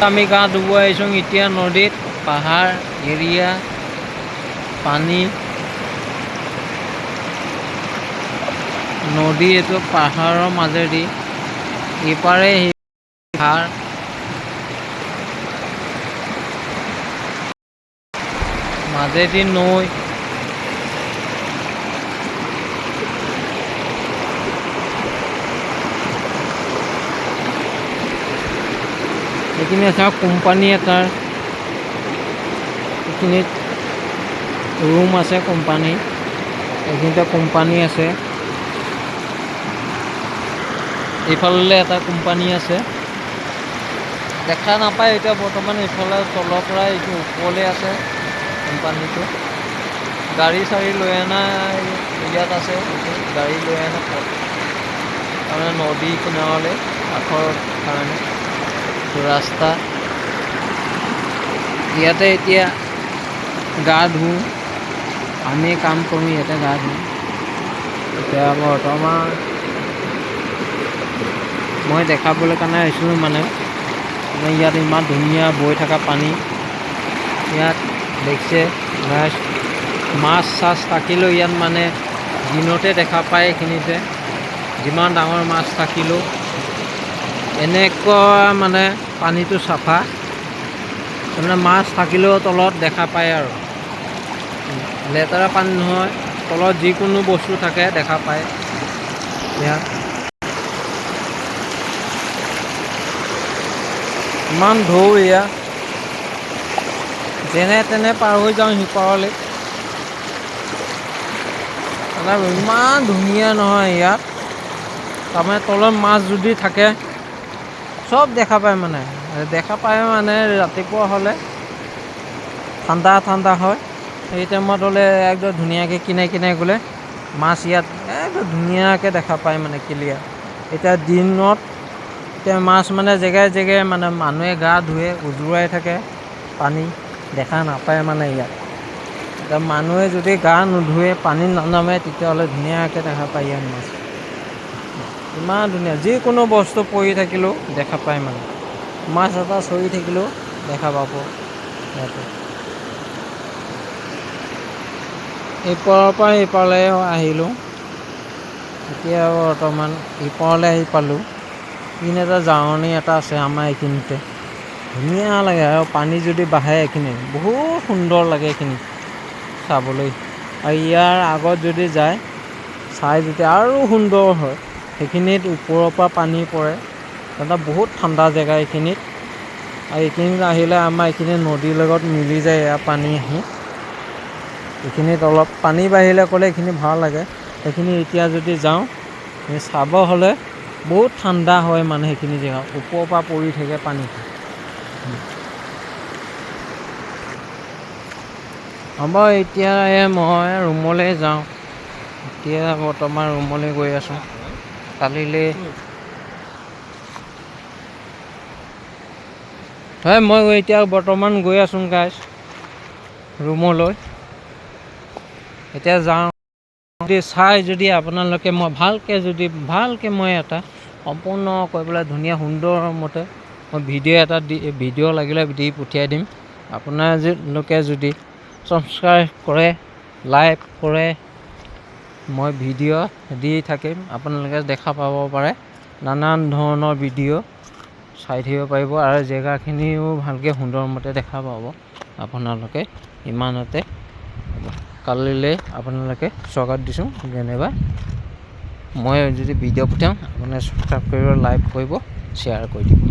আমি গা ধুব আহিছোঁ এতিয়া নদীত পাহাৰ এৰিয়া পানী নদী এইটো পাহাৰৰ মাজেদি ইপাৰে পাহাৰ মাজেদি নৈ এইখিনি আছে কোম্পানী এটাৰ এইখিনিত ৰুম আছে কোম্পানী এইখিনিতে কোম্পানী আছে এইফালে এটা কোম্পানী আছে দেখা নাপায় এতিয়া বৰ্তমান এইফালে তলৰ পৰা এইটো ওপৰলৈ আছে কোম্পানীটো গাড়ী চাড়ী লৈ অনা ইয়াত আছে গাড়ী লৈ অনা তাৰমানে নদী কিনাৰলৈ কাষৰ কাৰণে ৰাস্তা ইয়াতে এতিয়া গা ধুওঁ আমি কাম কৰোঁ ইয়াতে গা ধুওঁ এতিয়া বৰ্তমান মই দেখাবলৈ কাৰণে আহিছোঁ মানে ইয়াত ইমান ধুনীয়া বৈ থকা পানী ইয়াত দেখিছে মাছ চাছ থাকিলেও ইয়াত মানে দিনতে দেখা পায় এইখিনিতে যিমান ডাঙৰ মাছ থাকিলেও এনেকুৱা মানে পানীটো চাফা তাৰমানে মাছ থাকিলেও তলত দেখা পায় আৰু লেতেৰা পানী নহয় তলত যিকোনো বস্তু থাকে দেখা পায় ইয়াত ইমান ঢৌ এয়া যেনে তেনে পাৰ হৈ যাওঁ সিপাৰলৈ ইমান ধুনীয়া নহয় ইয়াত তাৰমানে তলত মাছ যদি থাকে চব দেখা পায় মানে ৰাতিপুৱা হ'লে ঠাণ্ডা ঠাণ্ডা হয় সেই টাইমত হ'লে একদম ধুনীয়াকৈ কিনাই কিনাই গ'লে মাছ ইয়াত একদম ধুনীয়াকৈ দেখা পায় মানে ক্লিয়াৰ এতিয়া দিনত এতিয়া মাছ মানে জেগাই জেগাই মানে মানুহে গা ধুৱে উজুৱাই থাকে পানী দেখা নাপায় মানে ইয়াত এতিয়া মানুহে যদি গা নুধুৱে পানী নানামে তেতিয়াহ'লে ধুনীয়াকৈ দেখা পায় ইয়াত মাছ ইমান ধুনীয়া যিকোনো বস্তু পৰি থাকিলেও দেখা পায় মানে মাছ এটা চৰি থাকিলেও দেখা পাব ইয়াতে ইপাৰৰ পৰা ইপাৰলৈ আহিলোঁ এতিয়া বৰ্তমান ইপাৰলৈ আহি পালোঁ এইখিনি এটা জাৰণি এটা আছে আমাৰ এইখিনিতে ধুনীয়া লাগে আৰু পানী যদি বাঢ়ে এইখিনি বহুত সুন্দৰ লাগে এইখিনি চাবলৈ আৰু ইয়াৰ আগত যদি যায় চাই যেতিয়া আৰু সুন্দৰ হয় সেইখিনিত ওপৰৰ পৰা পানী পৰে তাতে বহুত ঠাণ্ডা জেগা এইখিনিত আৰু এইখিনিত আহিলে আমাৰ এইখিনি নদীৰ লগত মিলি যায় এয়া পানী আহি এইখিনিত অলপ পানী বাঢ়িলে ক'লে এইখিনি ভাল লাগে সেইখিনি এতিয়া যদি যাওঁ চাব হ'লে বহুত ঠাণ্ডা হয় মানে সেইখিনি জেগা ওপৰৰ পৰা পৰি থাকে পানী হ'ব এতিয়া মই ৰুমলৈ যাওঁ এতিয়া বৰ্তমান ৰুমলৈ গৈ আছোঁ কালিলৈ হয় মই এতিয়া বৰ্তমান গৈ আছোঁ গাইজ ৰুমলৈ এতিয়া যাওঁ যদি চাই যদি আপোনালোকে মই ভালকৈ মই এটা সম্পূৰ্ণ কৰি পেলাই ধুনীয়া সুন্দৰ মতে মই ভিডিঅ' লাগিলে দি পঠিয়াই দিম আপোনালোকে যদি ছাবস্ক্ৰাইব কৰে লাইক কৰে মই ভিডিঅ' দি থাকিম আপোনালোকে দেখা পাব পাৰে নানান ধৰণৰ ভিডিঅ' চাই থাকিব পাৰিব আৰু জেগাখিনিও ভালকৈ সুন্দৰ মতে দেখা পাব আপোনালোকে ইমানতে কালিলৈ আপোনালোকে স্বাগত দিছোঁ যেনিবা মই যদি ভিডিঅ' পঠিয়াওঁ আপোনালোকে ছাবস্ক্ৰাইব কৰিব লাইক কৰিব শ্বেয়াৰ কৰি দিব